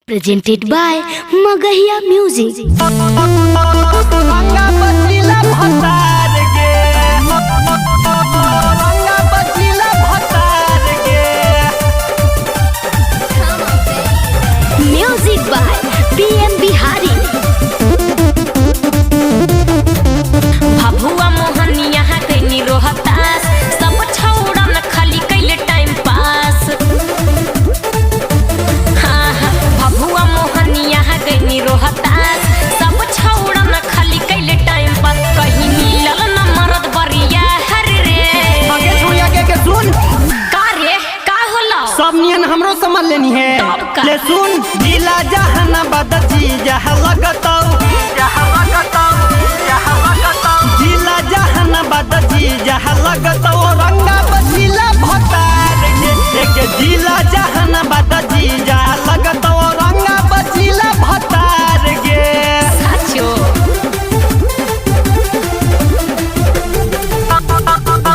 Presented by Magahiya Music. Music by PM Bihari. Bhabua Mohania कहीं रोहतास सब छौड़ा न खाली कैले टाइम पास। हाँ हाँ भभुआ मोहनिया कहीं रोहतास सब छौड़ा न खाली कैले टाइम पास। कहीं मिलल न मरद बरिया हर रे आगे छोड़िया के सुन का रे का होला सब नियन हमरो समझ लेनी है। तब का? ले सुन जिला जहानाबाद जहाँ लगतौ जिला जहानाबाद जहाँ लगतौ औरंगाबाद जिला भतार के जिला जहानाबाद जहाँ लगतौ औरंगाबाद जिला भतार के साचो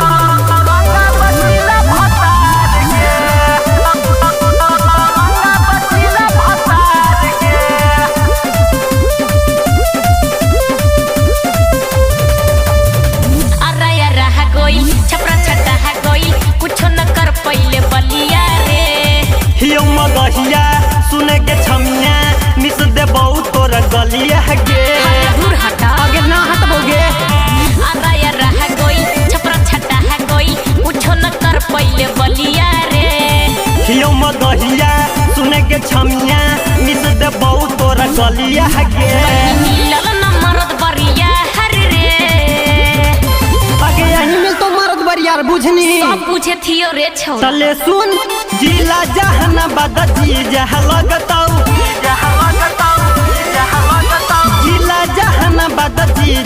औरंगाबाद जिला भतार के औरंगाबाद जिला भतार के अरया रह गई छपरा छटा है गई कुछ न कर पहिले बलिया रे। हियो मगहिया सुने के छमिया मिस दे बहुत तोर गलिया के दूर हटा आगे ना हटबोगे अरया रह गई छपरा छटा है गई कुछ न कर पहिले बलिया रे। हियो मगहिया सुने के छमिया मिस दे बहुत तोर गलिया के मिलल न मरद बरिया हर रे आगे यही मिल तो मर्द बरियार बुझनी सब पूछे थियो रे छौरा तले सुन जिला जहानाबाद जहाँ लगतौ जिला जहानाबाद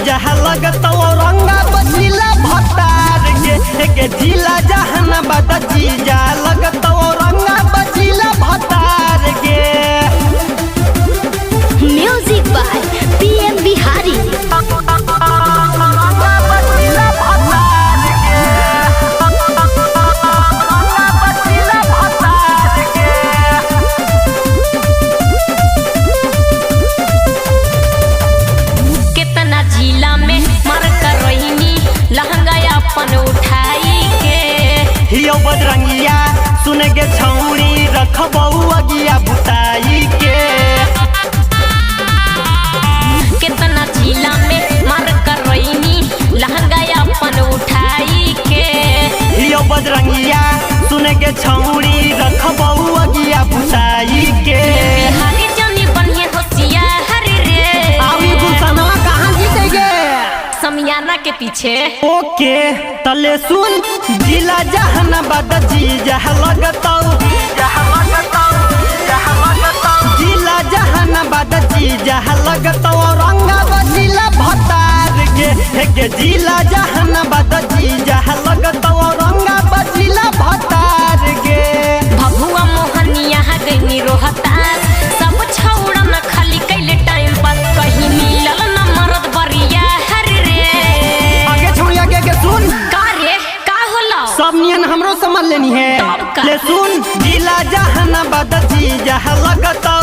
जहाँ लगतौ औरंगाबाद जिला भतार के जिला जहानाबाद जहाँ लगतौ औरंगाबाद जिला भतार के Music by PM Bihari. Aurangabad जिला भतार के औरंगाबाद जिला भतार के कितना जिला में मर कर रहीनी लहंगा अपन उठाई के। हियो बजरंगिया सुने के छौरी रखबौ अगिया बुताई के कितना जिला में मर कर रहीनी लहंगा अपन उठाई के। हियो बजरंगिया सुने के छौरी रखबौ अगिया बुताई के बिहारी जानी बनिए होशिया हर रे आवी गुलसनवा कहाँ जीतेगे समियाना के पीछे ओके तले सुन जिला जहानाबाद जहाँ लगतौ जिला जहानाबाद जहाँ लगतौ औरंगाबाद जिला भतार के जिला जहानाबाद जहाँ लगतौ औरंगाबाद जिला भतार के भभुआ मोहनिया गई रोहतास सब छौड़ा न खाली कैले टाइम पास। कहीं मिलल न मरद बरिया हर रे आगे छोड़िया के सुन का रे का होला सब नियन हमरो समझ लेनी है। तब का? ले सुन जिला जहानाबाद जहाँ लगतौ